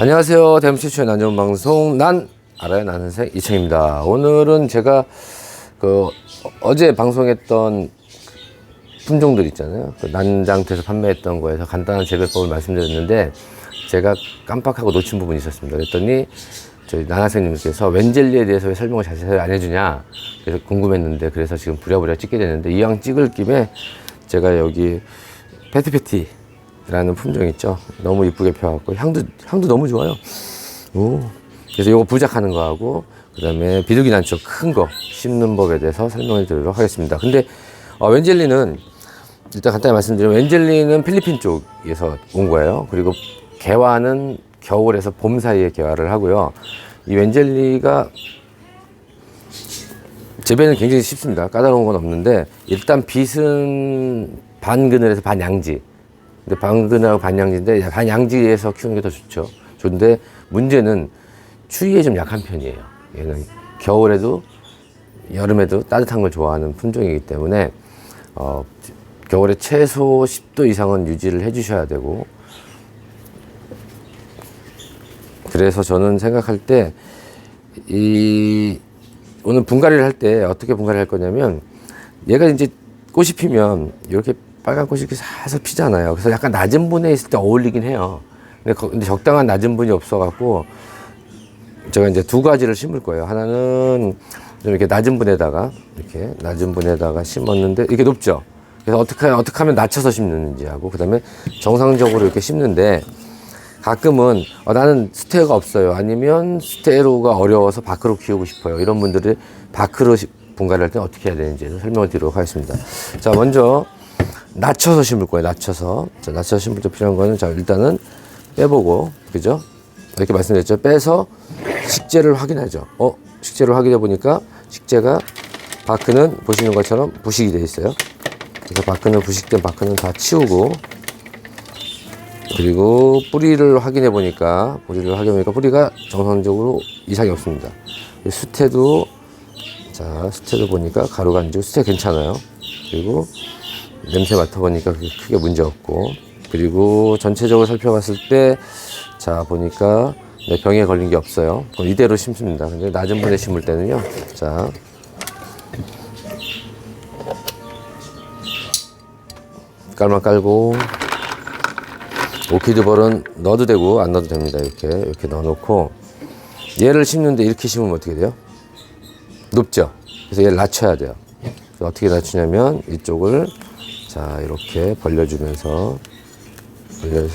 안녕하세요. 대문 최초의 난전 방송 난 알아요 난 선생 이창입니다. 오늘은 제가 어제 방송했던 품종들 있잖아요. 난장터에서 판매했던 거에서 간단한 재배법을 말씀드렸는데 제가 깜빡하고 놓친 부분이 있었습니다. 그랬더니 저희 난학생님께서 웬젤리에 대해서 왜 설명을 자세히 안 해주냐 그래서 궁금했는데 그래서 지금 부랴부랴 찍게 됐는데 이왕 찍을 김에 제가 여기 패티패티라는 품종 있죠. 너무 이쁘게 펴갖고 향도 너무 좋아요. 오. 그래서 요거 부작하는 거하고 그 다음에 비둘기 난초 큰 거 심는 법에 대해서 설명을 드리도록 하겠습니다. 근데 웬젤리는 일단 간단히 말씀드리면 웬젤리는 필리핀 쪽에서 온 거예요. 그리고 개화는 겨울에서 봄 사이에 개화를 하고요. 이 웬젤리가 재배는 굉장히 쉽습니다. 까다로운 건 없는데 일단 빛은 반그늘에서 반양지. 근데 반그늘하고 반양지인데 반양지에서 키우는 게 더 좋죠. 좋은데 문제는 추위에 좀 약한 편이에요. 얘는 겨울에도 여름에도 따뜻한 걸 좋아하는 품종이기 때문에 겨울에 최소 10도 이상은 유지를 해 주셔야 되고, 그래서 저는 생각할 때 오늘 분갈이를 할 때 어떻게 분갈이를 할 거냐면 얘가 이제 꽃이 피면 이렇게 빨간 꽃이 이렇게 살살 피잖아요. 그래서 약간 낮은 분에 있을 때 어울리긴 해요. 근데 적당한 낮은 분이 없어갖고 제가 이제 두 가지를 심을 거예요. 하나는 좀 이렇게 낮은 분에다가 심었는데 이게 높죠. 그래서 어떻게 하면 낮춰서 심는지 하고, 그 다음에 정상적으로 이렇게 심는데 가끔은 나는 스테어가 없어요. 아니면 스테로가 어려워서 밖으로 키우고 싶어요. 이런 분들이 밖으로 분갈이 할 때 어떻게 해야 되는지 설명을 드리도록 하겠습니다. 자, 먼저 낮춰서 심을 거예요. 낮춰서 심을 때 필요한 거는 자, 일단은 빼보고, 그죠? 이렇게 말씀드렸죠. 빼서 식재를 확인하죠. 식재를 확인해 보니까 식재가 바크는 보시는 것처럼 부식이 되어 있어요. 그래서 바크는 부식된 바크는 다 치우고, 그리고 뿌리를 확인해 보니까 뿌리가 정상적으로 이상이 없습니다. 수태도 보니까 가루가 안 지고 수태 괜찮아요. 그리고 냄새 맡아보니까 크게 문제 없고, 그리고 전체적으로 살펴봤을 때 자 보니까 병에 걸린 게 없어요. 그럼 이대로 심습니다. 근데 낮은 분에 심을 때는요, 자 깔만 깔고, 오키드벌은 넣어도 되고 안 넣어도 됩니다. 이렇게 넣어놓고 얘를 심는데 이렇게 심으면 어떻게 돼요? 높죠. 그래서 얘를 낮춰야 돼요. 그래서 어떻게 낮추냐면 이쪽을 자 이렇게 벌려서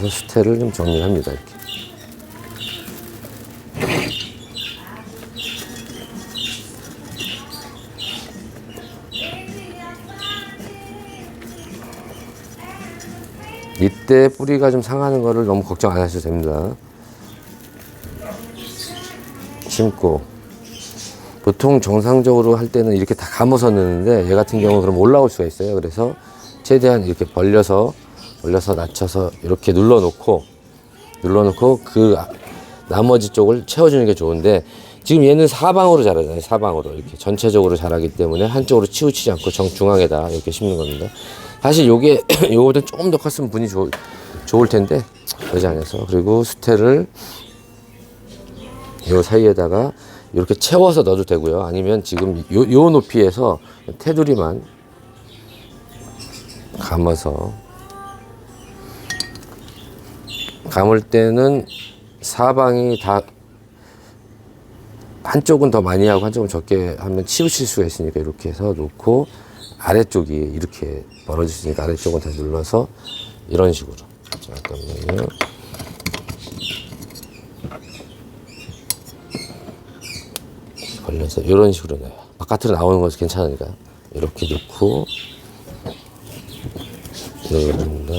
수태를 좀 정리합니다. 이렇게. 이때 뿌리가 좀 상하는 거를 너무 걱정 안 하셔도 됩니다. 심고, 보통 정상적으로 할 때는 이렇게 다 감아서 넣는데 얘 같은 경우는 그럼 올라올 수가 있어요. 그래서 최대한 이렇게 벌려서 낮춰서 이렇게 눌러놓고 그 나머지 쪽을 채워주는 게 좋은데, 지금 얘는 사방으로 자라잖아요. 사방으로 이렇게 전체적으로 자라기 때문에 한쪽으로 치우치지 않고 정중앙에다 이렇게 심는 겁니다. 사실 요거보다 조금 더 컸으면 분이 좋을 텐데 그러지 않아서. 그리고 수태를 요 사이에다가 이렇게 채워서 넣어도 되고요. 아니면 지금 요 높이에서 테두리만 감을 때는 사방이 다 한쪽은 더 많이 하고 한쪽은 적게 하면 치우칠 수가 있으니까 이렇게 해서 놓고, 아래쪽이 이렇게 벌어지니까 아래쪽은 다 눌러서 이런 식으로. 잠깐만요. 벌려서 이런 식으로 넣어요. 바깥으로 나오는 것이 괜찮으니까 이렇게 넣고 넣어줍니다.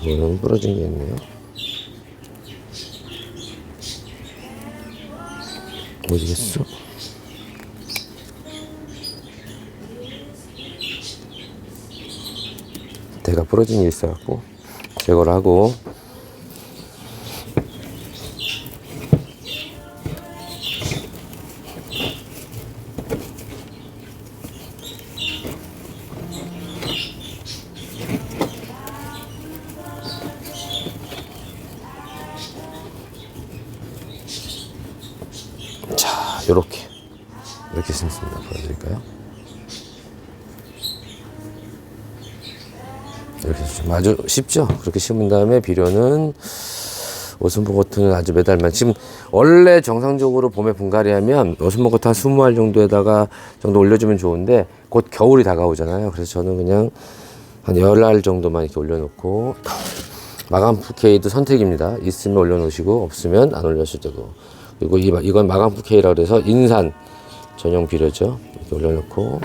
이거는 부러진 게 있네요. 어디겠어? 대가 부러진 게 있어갖고 제거를 하고, 이렇게 심습니다. 보여드릴까요? 이렇게 좀 아주 쉽죠? 그렇게 심은 다음에 비료는 오순버거트는 아주 매달만. 지금 원래 정상적으로 봄에 분갈이 하면 오순버거트 한 20알 정도 올려주면 좋은데 곧 겨울이 다가오잖아요. 그래서 저는 그냥 한 10알 정도만 이렇게 올려놓고, 마감 푸케이도 선택입니다. 있으면 올려놓으시고 없으면 안 올려주셔도 되고. 그리고 이건 마감 푸케이라고 해서 인산 전용 비료죠. 이렇게 올려놓고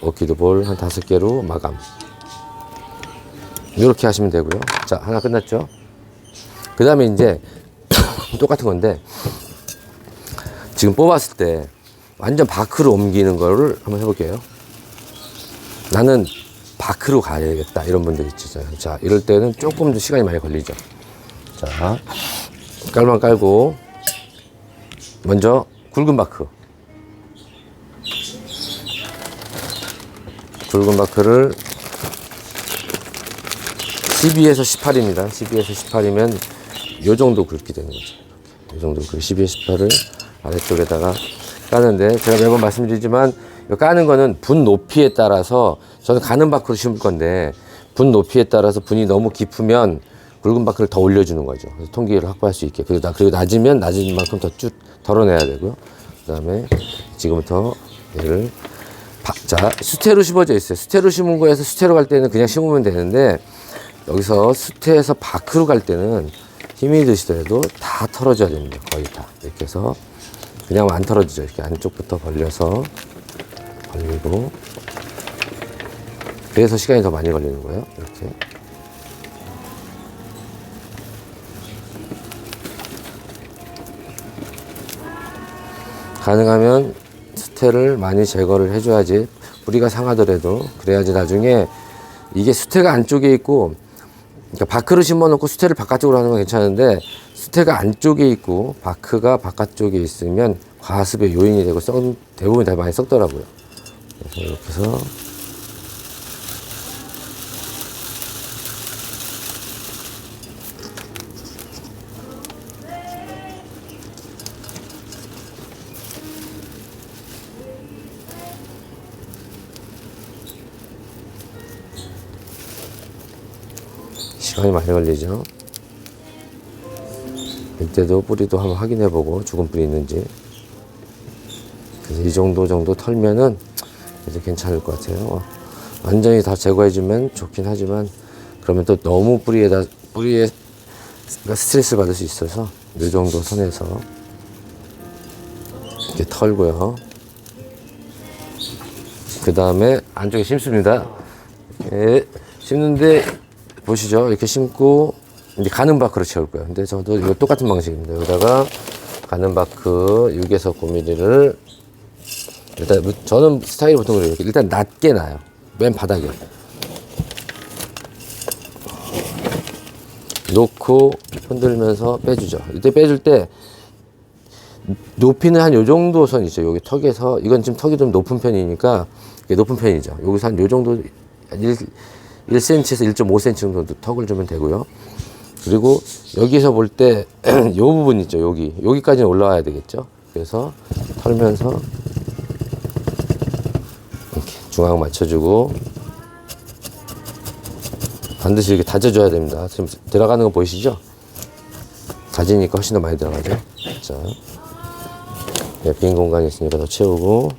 오키드볼 한 5개로 마감. 이렇게 하시면 되고요. 자, 하나 끝났죠? 그 다음에 이제 똑같은 건데, 지금 뽑았을 때 완전 바크로 옮기는 거를 한번 해볼게요. 나는 바크로 가야겠다 이런 분들 있죠. 자, 이럴 때는 조금 더 시간이 많이 걸리죠. 자, 깔만 깔고 먼저 굵은 바크를 12에서 18입니다. 12에서 18이면 요 정도 굵게 되는 거죠. 이 정도 12에서 18을 아래쪽에다가 까는데, 제가 매번 말씀드리지만 까는 거는 분 높이에 따라서, 저는 가는 바크로 심을 건데 분 높이에 따라서 분이 너무 깊으면 굵은 바크를 더 올려주는 거죠. 그래서 통기를 확보할 수 있게. 그리고 낮으면 낮은 만큼 더 쭉 덜어내야 되고요. 그 다음에 지금부터 얘를 자, 수태로 심어져 있어요. 수태로 심은 거에서 수태로 갈 때는 그냥 심으면 되는데, 여기서 수태에서 바크로 갈 때는 힘이 드시더라도 다 털어줘야 됩니다. 거의 다. 이렇게 해서 그냥 안 털어지죠. 이렇게 안쪽부터 벌리고, 그래서 시간이 더 많이 걸리는 거예요. 이렇게. 가능하면 수태를 많이 제거를 해줘야지, 뿌리가 상하더라도. 그래야지 나중에 이게 수태가 안쪽에 있고, 그러니까 바크를 심어놓고 수태를 바깥쪽으로 하는 건 괜찮은데, 수태가 안쪽에 있고 바크가 바깥쪽에 있으면 과습의 요인이 되고 대부분 다 많이 썩더라고요. 그래서 이렇게 해서 시간이 많이 걸리죠. 이때도 뿌리도 한번 확인해보고 죽은 뿌리 있는지. 그래서 이 정도 털면은 이제 괜찮을 것 같아요. 완전히 다 제거해주면 좋긴 하지만, 그러면 또 너무 뿌리에 스트레스 받을 수 있어서 이 정도 선에서 이렇게 털고요. 그 다음에 안쪽에 심습니다. 예, 심는데 보시죠. 이렇게 심고 이제 가는 바크로 채울 거예요. 근데 저도 이거 똑같은 방식입니다. 여기다가 가는 바크 6에서 9mm를 일단, 저는 스타일이 보통 그래요. 일단 낮게 놔요. 맨 바닥에 놓고 흔들면서 빼주죠. 이때 빼줄 때 높이는 한 요 정도 선이죠. 여기 턱에서, 이건 지금 턱이 좀 높은 편이니까 이게 높은 편이죠. 여기서 한 요 정도 1cm에서 1.5cm 정도 턱을 주면 되고요. 그리고 여기서 볼 때 요 부분 있죠. 여기까지는 올라와야 되겠죠. 그래서 털면서 이렇게 중앙 맞춰주고, 반드시 이렇게 다져줘야 됩니다. 지금 들어가는 거 보이시죠? 다지니까 훨씬 더 많이 들어가죠. 자, 네, 빈 공간이 있으니까 더 채우고,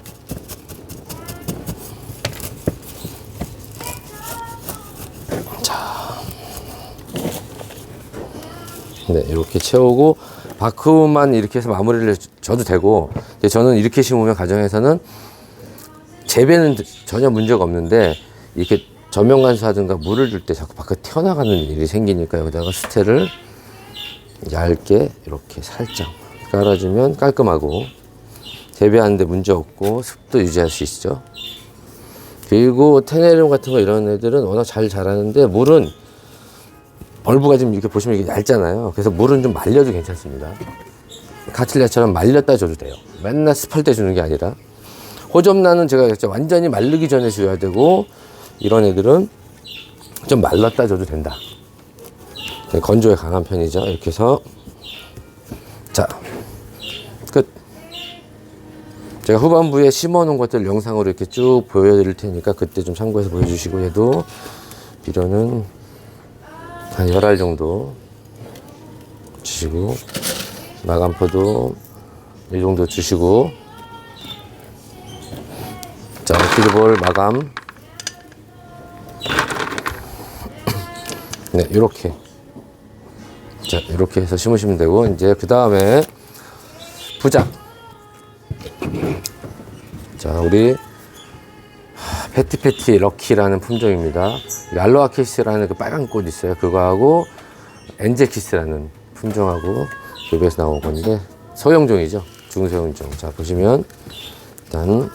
네, 이렇게 채우고 바크만 이렇게 해서 마무리를 줘도 되고, 저는 이렇게 심으면 가정에서는 재배는 전혀 문제가 없는데, 이렇게 저명간수하든가 물을 줄 때 자꾸 바깥 튀어나가는 일이 생기니까 여기다가 수태를 얇게 이렇게 살짝 깔아주면 깔끔하고 재배하는데 문제 없고 습도 유지할 수 있죠. 그리고 테네리움 같은 거 이런 애들은 워낙 잘 자라는데, 물은 벌브가 지금 이렇게 보시면 이게 얇잖아요. 그래서 물은 좀 말려도 괜찮습니다. 카틸리아처럼 말렸다 줘도 돼요. 맨날 습할 때 주는 게 아니라. 호접란은 제가 완전히 마르기 전에 줘야 되고, 이런 애들은 좀 말랐다 줘도 된다. 건조에 강한 편이죠. 이렇게 해서 자, 끝. 제가 후반부에 심어 놓은 것들 영상으로 이렇게 쭉 보여드릴 테니까 그때 좀 참고해서 보여주시고, 얘도 비료는 한 10알 정도 주시고, 마감포도 이 정도 주시고, 자, 피드볼 마감. 네, 요렇게. 자, 이렇게 해서 심으시면 되고, 이제 그 다음에 부작. 자, 우리 패티패티 럭키라는 품종입니다. 알로아키스라는 그 빨간 꽃 있어요. 그거하고 엔젤키스라는 품종하고 교배에서 나온 건데, 소형종이죠. 중소형종. 자, 보시면 일단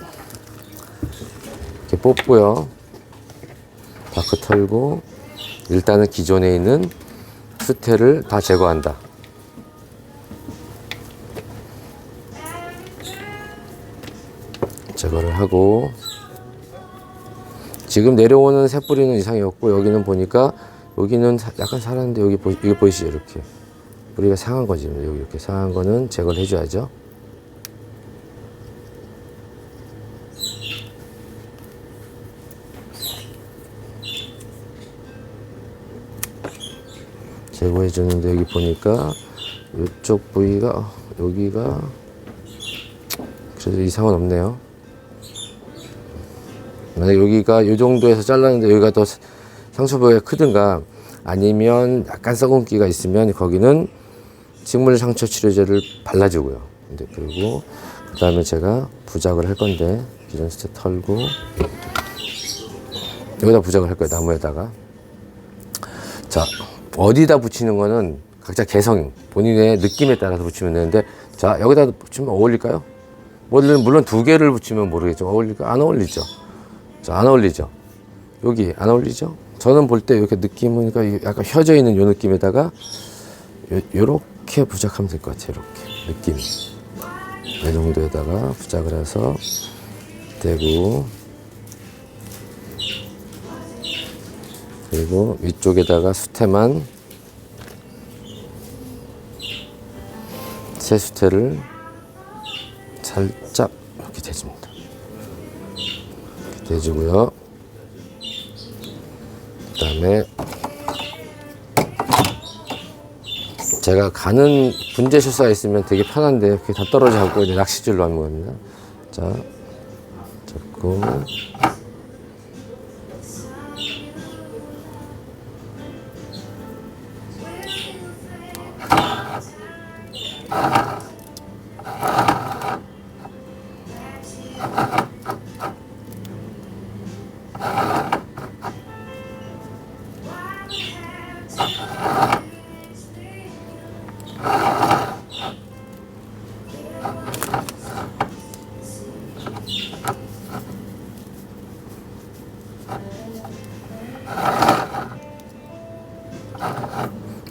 이렇게 뽑고요. 바크 털고, 일단은 기존에 있는 수태를 다 제거한다. 제거를 하고, 지금 내려오는 새뿌리는 이상이 없고, 여기는 보니까 여기는 약간 살았는데, 여기 이거 보이시죠? 이렇게 뿌리가 상한 거지. 여기 이렇게 상한 거는 제거를 해줘야죠. 제거해 주는데, 여기 보니까 이쪽 부위가, 여기가 그래도 이상은 없네요. 만약 여기가 이 정도에서 잘랐는데 여기가 더 상처 부위가 크든가, 아니면 약간 썩은기가 있으면 거기는 식물 상처 치료제를 발라주고요. 그리고 그 다음에 제가 부작을 할 건데, 기존 스테 털고 여기다 부작을 할 거예요. 나무에다가. 자, 어디다 붙이는 거는 각자 개성, 본인의 느낌에 따라서 붙이면 되는데, 자, 여기다 붙이면 어울릴까요? 물론 두 개를 붙이면 모르겠죠. 어울릴까? 안 어울리죠. 자, 안 어울리죠. 여기 안 어울리죠. 저는 볼 때 이렇게 느낌은 약간 혀져 있는 요 느낌에다가 요렇게 부작하면 될 것 같아요. 이렇게 느낌. 이 정도에다가 부작을 해서 대고, 그리고 위쪽에다가 수태만, 새 수태를 살짝 이렇게 대줍니다. 이렇게 대주고요. 그 다음에 제가 가는 분재 쇼스가 있으면 되게 편한데, 이렇게 다 떨어져 갖고 이제 낚싯줄로 하는 겁니다. 자, 잡고,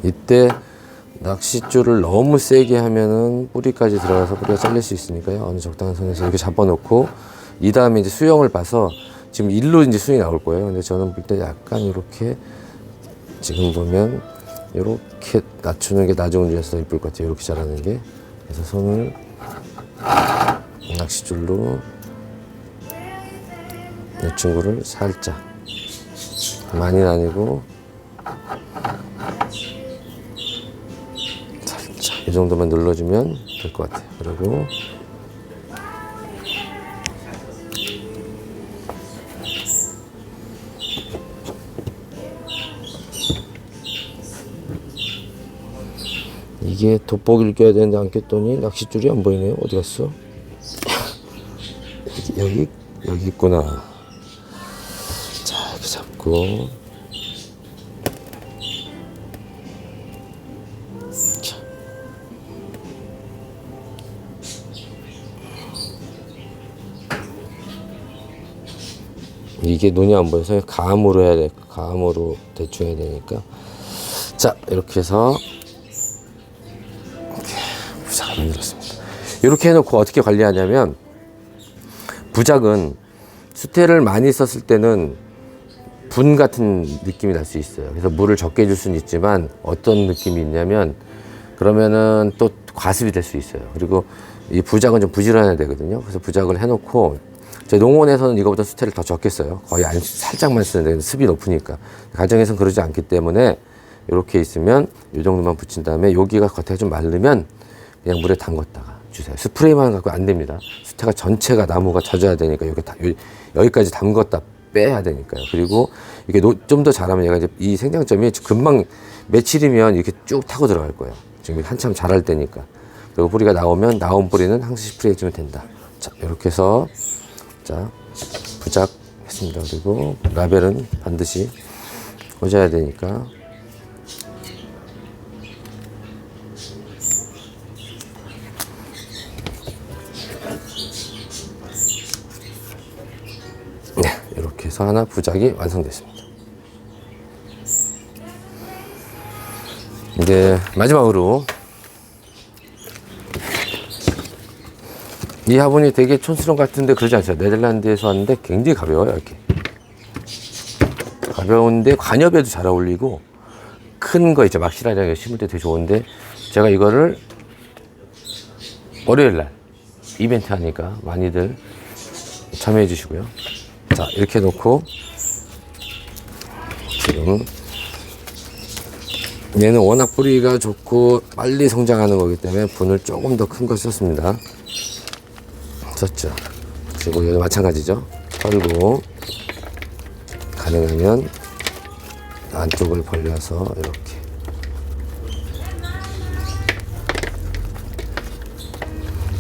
이때 낚싯줄을 너무 세게 하면은 뿌리까지 들어가서 뿌리가 잘릴 수 있으니까요. 어느 적당한 선에서 이렇게 잡아놓고, 이 다음에 이제 수영을 봐서, 지금 일로 이제 수영이 나올 거예요. 근데 저는 볼 때 약간 이렇게, 지금 보면 이렇게 낮추는 게 나중은 위해서 이쁠 것 같아요. 이렇게 자라는 게. 그래서 손을 낚싯줄로 이 친구를 살짝, 많이는 아니고 살짝 이 정도만 눌러주면 될 것 같아요. 그리고 이게 돋보기를 껴야 되는데 안 꼈더니 낚싯줄이 안 보이네요. 어디 갔어? 여기 있구나. 자, 이렇게 잡고, 자, 이게 눈이 안 보여서 감으로 해야 돼. 감으로 대충 해야 되니까. 자, 이렇게 해서 부작을 만들었습니다. 이렇게 해놓고 어떻게 관리하냐면, 부작은 수태를 많이 썼을 때는 분 같은 느낌이 날 수 있어요. 그래서 물을 적게 줄 수는 있지만, 어떤 느낌이 있냐면, 그러면은 또 과습이 될 수 있어요. 그리고 이 부작은 좀 부지런해야 되거든요. 그래서 부작을 해놓고, 제 농원에서는 이거보다 수태를 더 적게 써요. 거의 살짝만 쓰는데 습이 높으니까. 가정에서는 그러지 않기 때문에 이렇게 있으면 이 정도만 붙인 다음에 여기가 겉에 좀 마르면 그냥 물에 담궜다가 주세요. 스프레이만 갖고 안 됩니다. 수태가 전체가 나무가 젖어야 되니까 여기까지 담궜다 빼야 되니까요. 그리고 이게 좀 더 자라면 얘가 이제 이 생장점이 금방 며칠이면 이렇게 쭉 타고 들어갈 거예요. 지금 한참 자랄 때니까. 그리고 뿌리가 나오면 나온 뿌리는 항시 스프레이 해주면 된다. 자, 이렇게 해서 자, 부작 했습니다. 그리고 라벨은 반드시 꽂아야 되니까. 네, 이렇게 해서 하나 부작이 완성됐습니다. 이제 마지막으로 이 화분이 되게 촌스러운 것 같은데 그러지 않죠. 네덜란드에서 왔는데 굉장히 가벼워요. 이렇게 가벼운데 관엽에도 잘 어울리고 큰 거 있죠. 막실하게 심을 때 되게 좋은데 제가 이거를 월요일날 이벤트 하니까 많이들 참여해 주시고요. 자, 이렇게 놓고 지금 얘는 워낙 뿌리가 좋고 빨리 성장하는 거기 때문에 분을 조금 더 큰 거 썼습니다. 썼죠. 그리고 여기 마찬가지죠. 털고 가능하면 안쪽을 벌려서 이렇게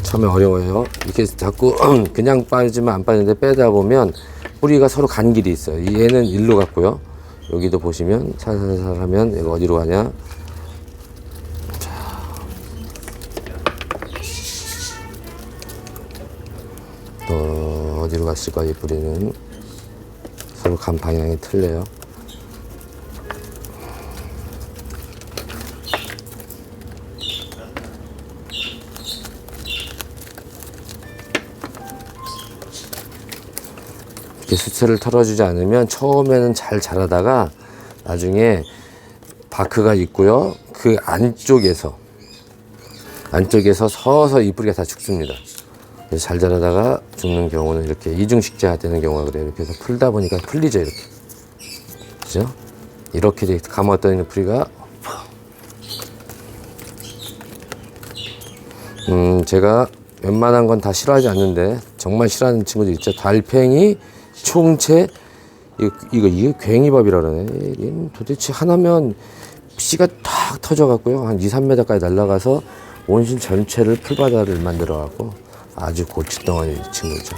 처음에 어려워요. 이렇게 자꾸 그냥 빠지면 안 빠지는데 빼다 보면 뿌리가 서로 간 길이 있어요. 얘는 일로 갔고요. 여기도 보시면 살살살 하면 얘가 어디로 가냐. 또 어디로 갔을까. 이 뿌리는 서로 간 방향이 틀려요. 이렇게 수채를 털어주지 않으면 처음에는 잘 자라다가 나중에 바크가 있고요. 그 안쪽에서 서서 이 뿌리가 다 죽습니다. 그래서 잘 자라다가 죽는 경우는 이렇게 이중식재가 되는 경우가 그래요. 이렇게 해서 풀다 보니까 풀리죠. 이렇게. 그죠? 이렇게 감았던 뿌리가 제가 웬만한 건 다 싫어하지 않는데 정말 싫어하는 친구들 있죠. 달팽이, 총채, 이게 괭이밥이라 그러네. 도대체 하나면 씨가 탁 터져갖고요. 한 2, 3m까지 날아가서 온실 전체를 풀바다를 만들어갖고 아주 고추덩어리 친구죠.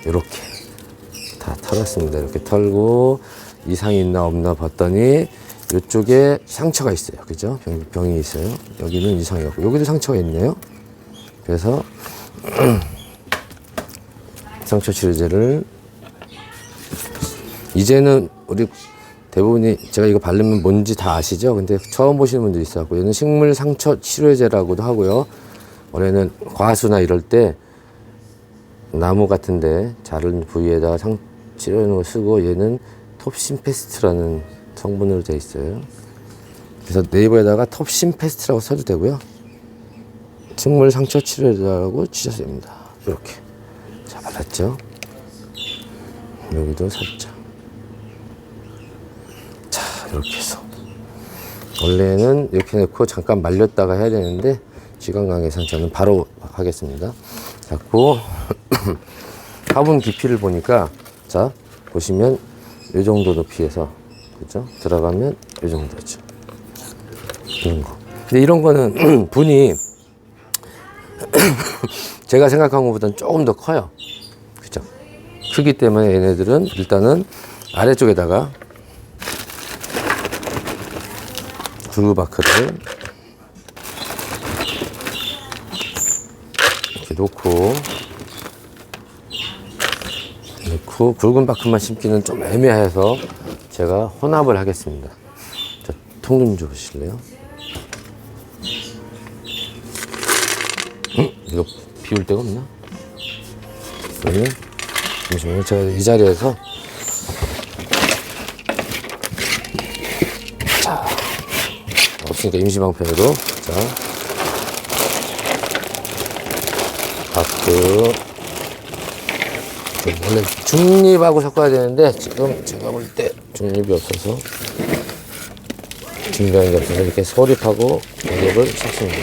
이렇게 다 털었습니다. 이렇게 털고 이상이 있나 없나 봤더니 이쪽에 상처가 있어요. 그죠? 병이 있어요. 여기는 이상이 없고 여기도 상처가 있네요. 그래서 상처 치료제를 이제는 우리 대부분이 제가 이거 바르면 뭔지 다 아시죠? 근데 처음 보시는 분도 있어갖고 얘는 식물 상처 치료제라고도 하고요. 원래는 과수나 이럴 때 나무 같은데 자른 부위에다가 치료하는 거 쓰고 얘는 톱신페스트라는 성분으로 되어 있어요. 그래서 네이버에다가 톱신페스트라고 써도 되고요. 식물 상처 치료제라고 치셔도 됩니다. 이렇게 자 발랐죠. 여기도 살짝. 자 이렇게 해서 원래는 이렇게 넣고 잠깐 말렸다가 해야 되는데 시간 관계상 저는 바로 하겠습니다. 자꾸 화분 깊이를 보니까 자 보시면 이 정도 높이에서 그죠? 들어가면 이 정도죠. 이런 거. 근데 이런 거는 분이 제가 생각한 것보다는 조금 더 커요. 그죠? 크기 때문에 얘네들은 일단은 아래쪽에다가 굵바크를 이렇게 놓고 굵은 바크만 심기는 좀 애매해서 제가 혼합을 하겠습니다. 자, 통 좀 줘보실래요? 이거 비울 데가 없나? 그러면 잠시만요. 제가 이 자리에서 자 없으니까 임시방편으로 자 바크. 원래 중립하고 섞어야 되는데 지금 제가 볼 때 중립이 없어서 준비한 게 없어서 이렇게 소립하고 가격을 섞습니다.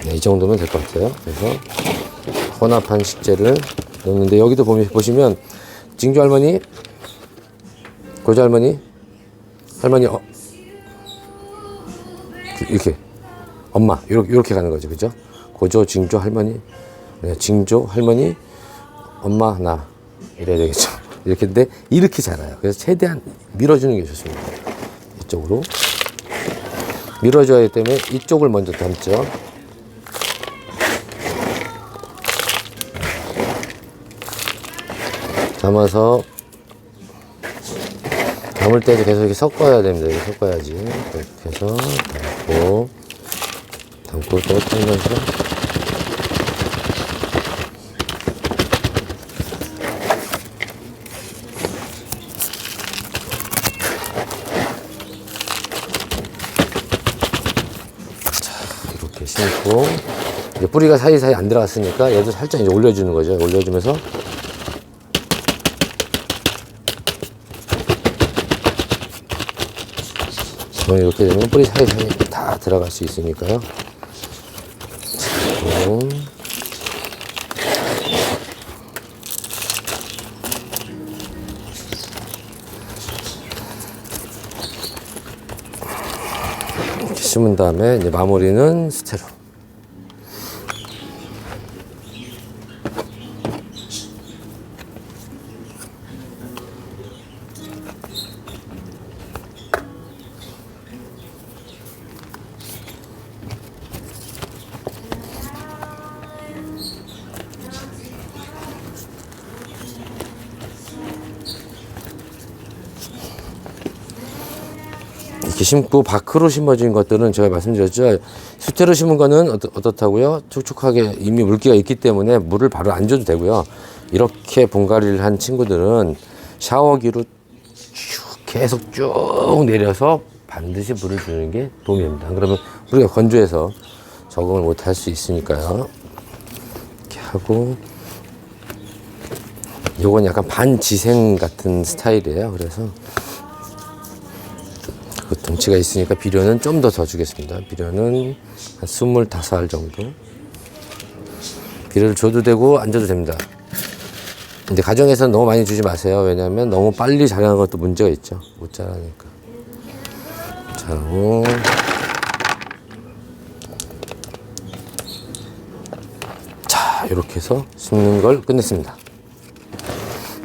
네, 이 정도면 될 것 같아요. 그래서 혼합한 식재를 넣는데 여기도 보시면 징조 할머니, 고조 할머니, 이렇게 엄마 이렇게 가는 거죠, 그죠? 고조, 징조, 할머니, 징조, 할머니, 엄마, 나 이래야 되겠죠. 이렇게인데 이렇게 자라요. 그래서 최대한 밀어주는 게 좋습니다. 이쪽으로 밀어줘야 하기 때문에 이쪽을 먼저 담죠. 담아서 담을 때도 계속 이렇게 섞어야 됩니다. 이렇게 섞어야지. 이렇게 해서 담고 또 털면서 자, 이렇게 심고 이제 뿌리가 사이사이 안 들어갔으니까 얘도 살짝 이제 올려주는 거죠. 올려주면서 이렇게 되면 뿌리 사이사이 다 들어갈 수 있으니까요. 이렇게 심은 다음에 이제 마무리는 스테로. 이렇게 심고 밖으로 심어진 것들은 제가 말씀드렸죠. 수태로 심은 거는 어떻다고요? 촉촉하게 이미 물기가 있기 때문에 물을 바로 안 줘도 되고요. 이렇게 분갈이를 한 친구들은 샤워기로 계속 쭉 내려서 반드시 물을 주는 게 도움이 됩니다. 그러면 우리가 건조해서 적응을 못 할 수 있으니까요. 이렇게 하고 요건 약간 반지생 같은 스타일이에요. 그래서 그 덩치가 있으니까 비료는 좀 더 주겠습니다. 비료는 한 25알 정도. 비료를 줘도 되고 안 줘도 됩니다. 근데 가정에서는 너무 많이 주지 마세요. 왜냐하면 너무 빨리 자라는 것도 문제가 있죠. 못 자라니까. 자고 자, 이렇게 해서 심는 걸 끝냈습니다.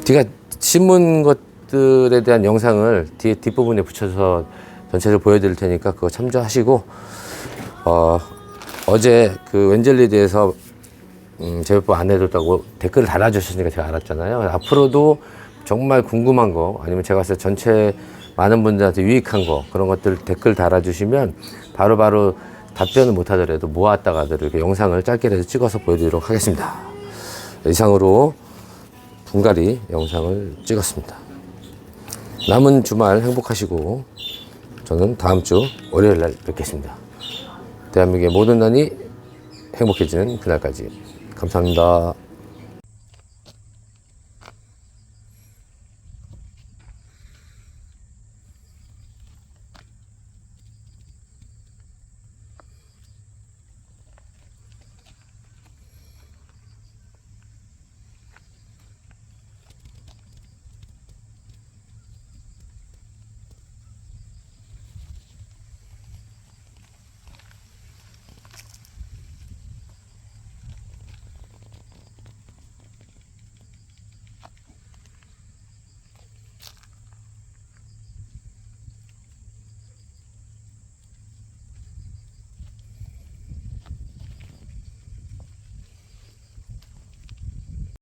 제가 심은 것들에 대한 영상을 뒤에 뒷부분에 붙여서 전체를 보여드릴 테니까 그거 참조하시고 어제 그 웬젤리에 대해서 제법 안 해줬다고 댓글을 달아주셨으니까 제가 알았잖아요. 앞으로도 정말 궁금한 거 아니면 제가 봤을 때 전체 많은 분들한테 유익한 거 그런 것들 댓글 달아주시면 바로바로 답변을 못 하더라도 모았다가도 이렇게 영상을 짧게라도 찍어서 보여드리도록 하겠습니다. 이상으로 분갈이 영상을 찍었습니다. 남은 주말 행복하시고 저는 다음 주 월요일 날 뵙겠습니다. 대한민국의 모든 난이 행복해지는 그날까지 감사합니다.